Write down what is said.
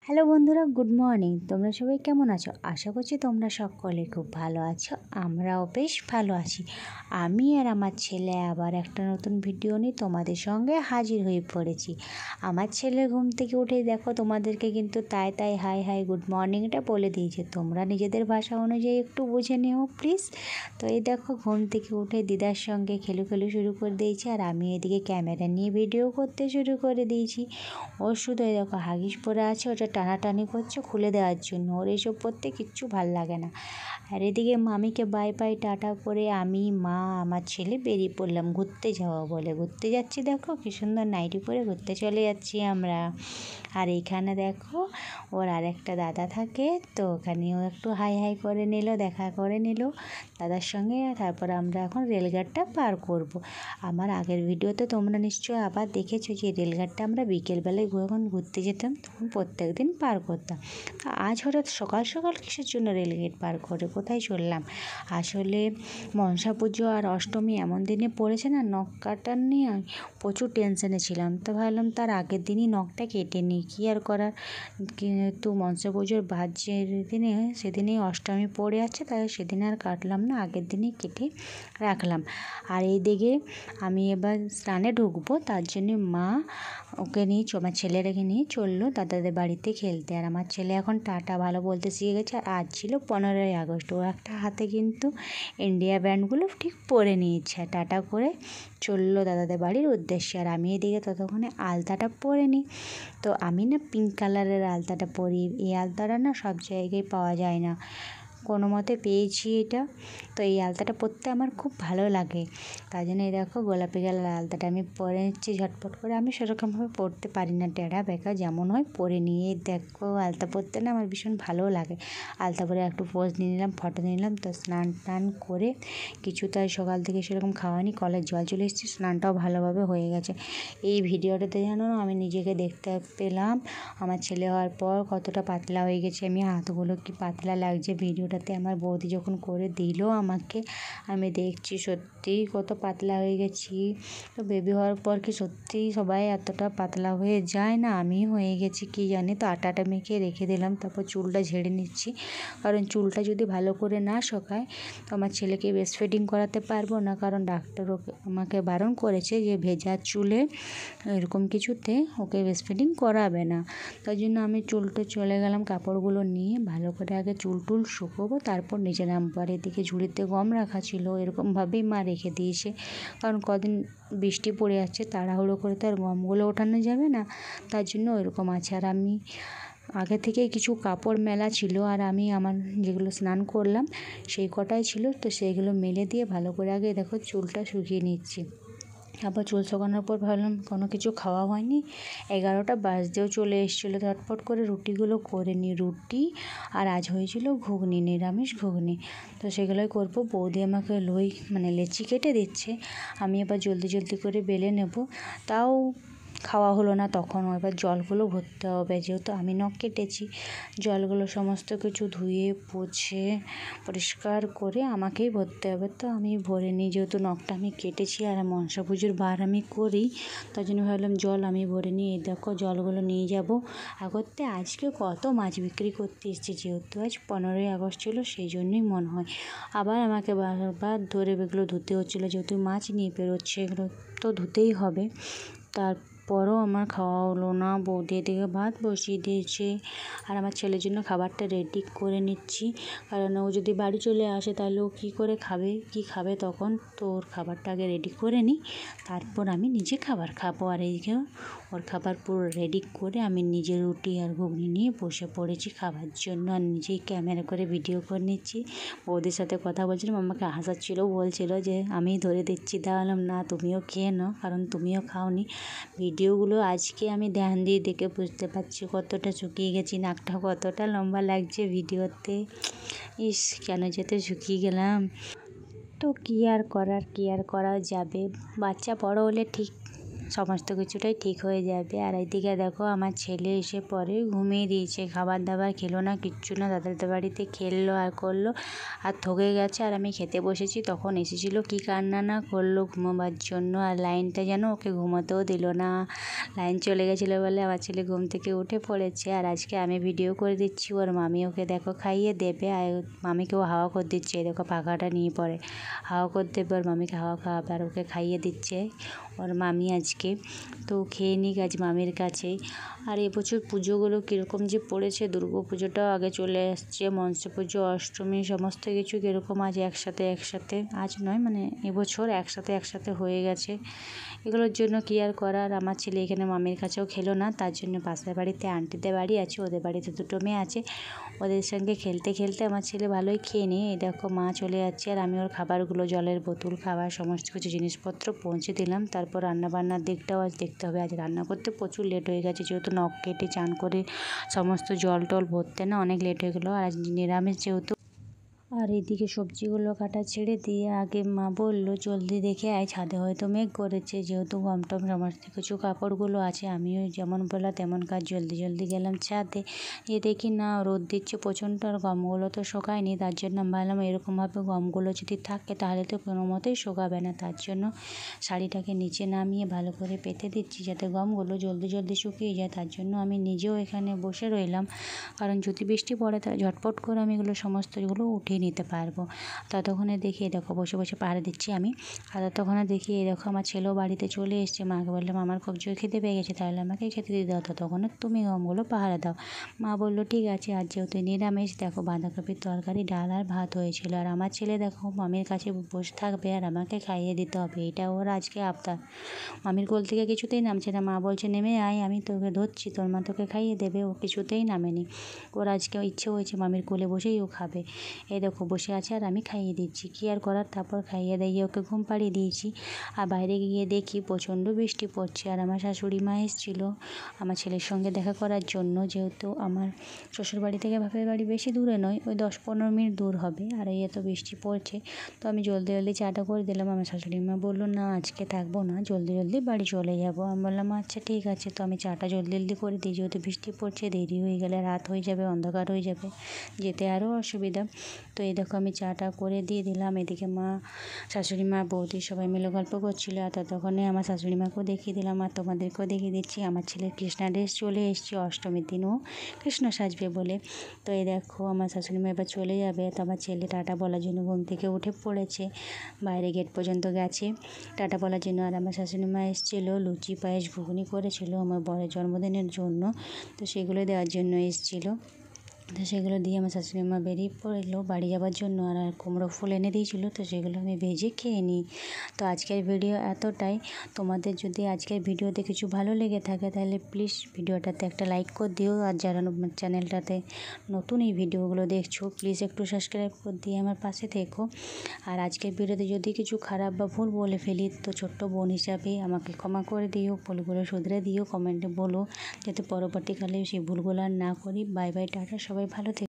Hello বন্ধুরা, good morning. তোমরা সবাই কেমন আছো? আশা করছি তোমরা সকলে খুব ভালো আছো। আমরাও বেশ ভালো আছি। আমি আর আমার ছেলে আবার একটা নতুন ভিডিও নিয়ে তোমাদের সঙ্গে হাজির হয়ে পড়েছি। আমার ছেলে ঘুম থেকে উঠে দেখো তোমাদেরকে কিন্তু তাই তাই হাই হাই গুড মর্নিংটা বলে দিয়েছে। তোমরা নিজেদের ভাষা অনুযায়ী একটু বুঝে নিও প্লিজ। তো এই দেখো ঘুম থেকে উঠে দিদার সঙ্গে খেলু শুরু করে দিয়েছি, আর আমি এদিকে ক্যামেরা নিয়ে ভিডিও করতে শুরু করে দিয়েছি। ও শুধু এই দেখো হাগিস পরে আছে, ওটা টানাটানি করছে খুলে দেওয়ার জন্য। ওর এইসব পরতে কিচ্ছু ভাল লাগে না। আর এদিকে মামিকে বাই বাই টাটা করে আমি, মা, আমার ছেলে বেরিয়ে পড়লাম ঘুরতে যাওয়া বলে। ঘুরতে যাচ্ছি, দেখো কী সুন্দর নাইটি পরে ঘুরতে চলে যাচ্ছি আমরা। আর এইখানে দেখো ওর আরেকটা দাদা থাকে, তো ওখানেও একটু হাই হাই করে নিল, দেখা করে নিল দাদার সঙ্গে। তারপর আমরা এখন রেলঘাটটা পার করব। আমার আগের ভিডিওতে তোমরা নিশ্চয়ই আবার দেখেছো যে রেলঘাটটা আমরা বিকেলবেলায় যখন ঘুরতে যেতাম তখন প্রত্যেক দিন পার করতাম। তো আজ হঠাৎ সকাল সকাল কিসের জন্য রেলগেট পার করে কোথায় চললাম? আসলে মনসা পুজো আর অষ্টমী এমন দিনে পড়েছে না, নখ কাটার নিয়ে প্রচুর টেনশনে ছিলাম। তো ভাবলাম তার আগের দিনই নখটা কেটে নিই, কী আর করার। কিন্তু মনসা পুজোর যে দিনে সেদিনেই অষ্টমী পড়ে আছে, তাই সেদিন আর কাটলাম না, আগের দিনই কেটে রাখলাম। আর এই দিকে আমি এবার স্নানে ঢুকবো, তার জন্যে মা ওকে নিয়ে আমার ছেলেটাকে নিয়ে চললো দাদাদের বাড়িতে খেলতে। আর আমার ছেলে এখন টাটা ভালো বলতে শিখে গেছে। আর আজ ছিল 15ই আগস্ট, ও একটা হাতে কিন্তু ইন্ডিয়া ব্যান্ডগুলো ঠিক পরে নিয়েছে। টাটা করে চললো দাদাদের বাড়ির উদ্দেশ্যে। আর আমি এদিকে ততক্ষণে আলতাটা পরে নিই। তো আমি না পিঙ্ক কালারের আলতাটা পরি। এই আলতাটা না সব জায়গায় পাওয়া যায় না, কোনো মতে পেয়েছি এটা। তো এই আলতাটা পরতে আমার খুব ভালো লাগে, তাই জন্য এই দেখো গোলাপি কালার আলতাটা আমি পরে নিচ্ছি ঝটপট করে। আমি সেরকমভাবে পরতে পারি না, টেরা বেঁকা যেমন হয় পরে নিয়ে দেখো। আলতা পরতে না আমার ভীষণ ভালোও লাগে। আলতা পরে একটু পোজ নিয়ে নিলাম, ফটো নিয়ে নিলাম। তো স্নান টান করে কিছু তাই সকাল থেকে সেরকম খাওয়ানি, কলের জল চলে এসেছি, স্নানটাও ভালোভাবে হয়ে গেছে। এই ভিডিওটাতে জানো আমি নিজেকে দেখতে পেলাম আমার ছেলে হওয়ার পর কতটা পাতলা হয়ে গেছে আমি। হাতগুলো কি পাতলা লাগছে ভিডিওটাতে। আমার বৌদি যখন করে দিল আমাকে, আমি দেখছি সত্যিই কত পাতলা হয়ে গেছি। তো বেবি হওয়ার পর কি সত্যিই সবাই এতটা পাতলা হয়ে যায় না? আমি হয়ে গেছি কি জানি। তো আটাটা মেখে রেখে দিলাম, তারপর চুলটা ঝেড়ে নিচ্ছি, কারণ চুলটা যদি ভালো করে না শোকায় তো আমার ছেলেকে ব্রেস্ট ফিডিং করাতে পারবো না। কারণ ডাক্তার আমাকে বারণ করেছে যে ভেজা চুলে এরকম কিছুতে ওকে ব্রেস্ট ফিডিং করাবে না। তাই জন্য আমি চুলটা চলে গেলাম কাপড়গুলো নিয়ে, ভালো করে আগে চুল টুল শুকোবো, তারপর নিচে নামবো। আর এদিকে ঝুড়িতে গম রাখা ছিল, এরকমভাবেই মা রেখে দিয়েছে, কারণ কদিন বৃষ্টি পড়ে যাচ্ছে, তাড়াহুড়ো করে তো আর গমগুলো ওঠানো যাবে না, তার জন্য ওইরকম আছে। আর আমি আগে থেকে কিছু কাপড় মেলা ছিল, আর আমি আমার যেগুলো স্নান করলাম সেই কটাই ছিল, তো সেইগুলো মেলে দিয়ে ভালো করে আগে দেখো চুলটা শুকিয়ে নিচ্ছি। তারপর চুল শুকানোর পর ভাবলাম কোনো কিছু খাওয়া হয়নি, 11টা বাজতেও চলে এসেছিলো, ঝটপট করে রুটিগুলো করে নিই। রুটি আর আজ হয়েছিল ঘুগনি, নিরামিষ ঘুগনি। তো সেগুলোই করবো। বৌদি আমাকে লেচি কেটে দিচ্ছে, আমি এবার জলদি জলদি করে বেলে নেব। তাও খাওয়া হলো না তখন। এবার জলগুলো ভরতে হবে, যেহেতু আমি নখ কেটেছি, জলগুলো সমস্ত কিছু ধুয়ে পুছে পরিষ্কার করে আমাকেই ভরতে হবে। তো আমি ভরে নিই, যেহেতু নখটা আমি কেটেছি আর মনসা পুজোর বার আমি করি, তার জন্য ভাবলাম জল আমি ভরে নিই। এই দেখো জলগুলো নিয়ে যাব আগতে। আজকে কত মাছ বিক্রি করতে এসেছি, যেহেতু আজ 15ই আগস্ট ছিল, সেই জন্যই মনে হয়। আবার আমাকে বারবার ধরে এগুলো ধুতে হচ্ছিলো, যেহেতু মাছ নিয়ে বেরোচ্ছে, এগুলো তো ধুতেই হবে। তারপরও আমার খাওয়া হলো না। বৌদি এদিকে ভাত বসিয়ে দিয়েছে, আর আমার ছেলের জন্য খাবারটা রেডি করে নিচ্ছি, কারণ ও যদি বাড়ি চলে আসে তাহলে ও কী করে খাবে, কী খাবে তখন। তো ওর খাবারটা আগে রেডি করে নিই, তারপর আমি নিজে খাবার খাবো। আর এইদিকে ওর খাবার পুরো রেডি করে আমি নিজে রুটি আর ঘুগনি নিয়ে বসে পড়েছি খাবার জন্য, আর নিজেই ক্যামেরা করে ভিডিও করে নিচ্ছি। বৌদির সাথে কথা বলছিলাম, আমাকে হাসাচ্ছিলো, বলছিল যে আমি ধরে দিচ্ছি। তাহলাম না, তুমিও খেয়ে নাও, কারণ তুমিও খাওনি। ভিডিওগুলো আজকে আমি ধ্যান দিয়ে দেখে বুঝতে পারছি কতটা শুকিয়ে গেছি, নাকটা কতটা লম্বা লাগছে ভিডিওতে। ইস, কেন যেতে শুকিয়ে গেলাম। তো কী আর করা যাবে, বাচ্চা বড় হলে ঠিক সমস্ত কিছুটাই ঠিক হয়ে যাবে। আর এইদিকে দেখো আমার ছেলে এসে পরে ঘুমিয়ে দিয়েছে, খাবার দাবার খেলো না, কিচ্ছু না, দাদাদের বাড়িতে খেললো আর করলো আর থকে গেছে। আর আমি খেতে বসেছি, তখন এসেছিলো কি কান্না না করলো ঘুমোবার জন্য। আর লাইনটা যেন ওকে ঘুমোতেও দিল না, লাইন চলে গেছিলো বলে আমার ছেলে ঘুম থেকে উঠে পড়েছে। আর আজকে আমি ভিডিও করে দিচ্ছি, ওর মামি ওকে দেখো খাইয়ে দেবে, আর মামিকেও হাওয়া করে দিচ্ছে, এই দেখো পাখাটা নিয়ে পড়ে হাওয়া করে দেবে, ওর মামিকে হাওয়া খাওয়াবে আর ওকে খাইয়ে দিচ্ছে ওর মামি আজকে। তো খেয়ে নিক আজ মামির কাছেই। আর এবছর পুজোগুলো কীরকম যে পড়েছে, দুর্গা পুজোটাও আগে চলে আসছে, মনসা পুজো, অষ্টমী, সমস্ত কিছু কীরকম আজ একসাথে আজ নয় মানে এবছর একসাথে হয়ে গেছে। এগুলোর জন্য কি আর করার, আমার ছেলে এখানে মামির কাছেও খেলো না, তার জন্য পাশের বাড়িতে আন্টিদের বাড়ি আছে, ওদের বাড়িতে দুটো মেয়ে আছে, ওদের সঙ্গে খেলতে খেলতে আমার ছেলে ভালোই খেয়ে নিয়ে এই দেখো মা চলে যাচ্ছে। আর আমি ওর খাবারগুলো, জলের বোতল, খাবার, সমস্ত কিছু জিনিসপত্র পৌঁছে দিলাম। তারপর রান্নাবান্নার দিকটাও আজ দেখতে হবে, আজ রান্না করতে প্রচুর লেট হয়ে গেছে, যেহেতু নখ কেটে চান করে সমস্ত জল টল ভরতে না অনেক লেট হয়ে গেলো। আর আজ নিরামিষ যেহেতু। আর এইদিকে সবজিগুলো কাটা ছেড়ে দিয়ে আগে মা বললো জলদি দেখে আয়, ছাদে হয়তো মেঘ করেছে, যেহেতু গম টম সমস্ত কিছু কাপড়গুলো আছে, আমিও যেমন বলা তেমন কাজ জলদি গেলাম ছাদে। দেখি না রোদ দিচ্ছে প্রচণ্ড, আর গমগুলো তো শোকায়নি, তার জন্য আমি ভাবলাম এরকমভাবে গমগুলো যদি থাকে তাহলে তো কোনো মতেই শোকাবে না, তার জন্য শাড়িটাকে নিচে নামিয়ে ভালো করে পেতে দিচ্ছি যাতে গমগুলো জলদি শুকিয়ে যায়। তার জন্য আমি নিজেও এখানে বসে রইলাম, কারণ যদি বৃষ্টি পড়ে তাহলে ঝটপট করে আমি এগুলো সমস্তগুলো উঠিয়ে নিতে পারবো। ততক্ষণে দেখি দেখো বসে পাহারা দিচ্ছি আমি। আর ততক্ষণে দেখি দেখো আমার ছেলেও বাড়িতে চলে এসছে, মাকে বললাম আমার খুব জোর খেতে পেয়ে গেছে, তাহলে আমাকে খেতে দিয়ে দাও, ততক্ষণে তুমি গমগুলো পাহারা দাও। মা বললো ঠিক আছে। আর যেহেতু নিরামিষ দেখো বাঁধাকপির তরকারি, ডাল আর ভাত হয়েছিল। আর আমার ছেলে দেখো মামির কাছে বসে থাকবে আর আমাকে খাইয়ে দিতে হবে, এটা ওর আজকে আবদার। মামির কোল থেকে কিছুতেই নামছে না, মা বলছে নেমে আয়, আমি তোকে ধরছি, তোর মা তোকে খাইয়ে দেবে, ও কিছুতেই নামেনি। ওর আজকে ইচ্ছে হয়েছে মামির কোলে বসেই ও খাবে। এই দেখো বসে আছে আর আমি খাইয়ে দিচ্ছি, কী আর করার। তারপর খাইয়ে দিয়ে ওকে ঘুম পাড়িয়ে দিয়েছি। আর বাইরে গিয়ে দেখি প্রচণ্ড বৃষ্টি পড়ছে। আর আমার শাশুড়ি মা এসেছিলো আমার ছেলের সঙ্গে দেখা করার জন্য, যেহেতু আমার শ্বশুরবাড়ি থেকে বাপের বাড়ি বেশি দূরে নয়, ওই 10-15 মিনিট দূর হবে। আর এই এত বৃষ্টি পড়ছে, তো আমি জলদি চাটা করে দিলাম। আমার শাশুড়ি মা বললো না আজকে থাকবো না, জলদি বাড়ি চলে যাবো। আমি বললাম আচ্ছা ঠিক আছে। তো আমি চাটা জলদি করে দিই, যেহেতু বৃষ্টি পড়ছে, দেরি হয়ে গেলে রাত হয়ে যাবে, অন্ধকার হয়ে যাবে, যেতে আরও অসুবিধা। তো এই দেখো আমি চাটা করে দিয়ে দিলাম। এদিকে মা, শাশুড়ি মা, বৌদি সবাই মিলে গল্প করছিলো। আর ততক্ষণে আমার শাশুড়ি মাকেও দেখিয়ে দিলাম আর তোমাদেরকেও দেখিয়ে দিচ্ছি। আমার ছেলের কৃষ্ণা ড্রেস চলে এসছে, অষ্টমীর দিনও কৃষ্ণ সাজবে বলে। তো এই দেখো আমার শাশুড়ি মা এবার চলে যাবে, তো আমার ছেলে টাটা বলার জন্য ঘুম থেকে উঠে পড়েছে, বাইরে গেট পর্যন্ত গেছে টাটা বলার জন্য। আর আমার শাশুড়ি মা এসেছিলো, লুচি পায়েস ঘুগনি করেছিল আমার বরের জন্মদিনের জন্য, তো সেগুলো দেওয়ার জন্য এসেছিলো। তো সেগুলো দিয়ে আমার শাশুড়ি মা বেরিয়ে পড়লো বাড়ি যাওয়ার জন্য। আর কুমড়ো ফুল এনে দিয়েছিলো, তো সেগুলো আমি ভেজে খেয়ে নিই। তো আজকের ভিডিও এতটাই। তোমাদের যদি আজকের ভিডিওতে কিছু ভালো লেগে থাকে তাহলে প্লিজ ভিডিওটাতে একটা লাইক করে দিও। আর যারা চ্যানেলটাতে নতুন এই ভিডিওগুলো দেখছো প্লিজ একটু সাবস্ক্রাইব করে দিয়ে আমার পাশে থেকো। আর আজকের ভিডিওতে যদি কিছু খারাপ বা ভুল বলে ফেলি তো ছোট্ট বোন হিসাবে আমাকে ক্ষমা করে দিও, ভুলগুলো শুধরে দিও, কমেন্টে বলো, যাতে পরবর্তীকালে সেই ভুলগুলো আর না করি। বাই টাটা, সবাই ভালো থেকো।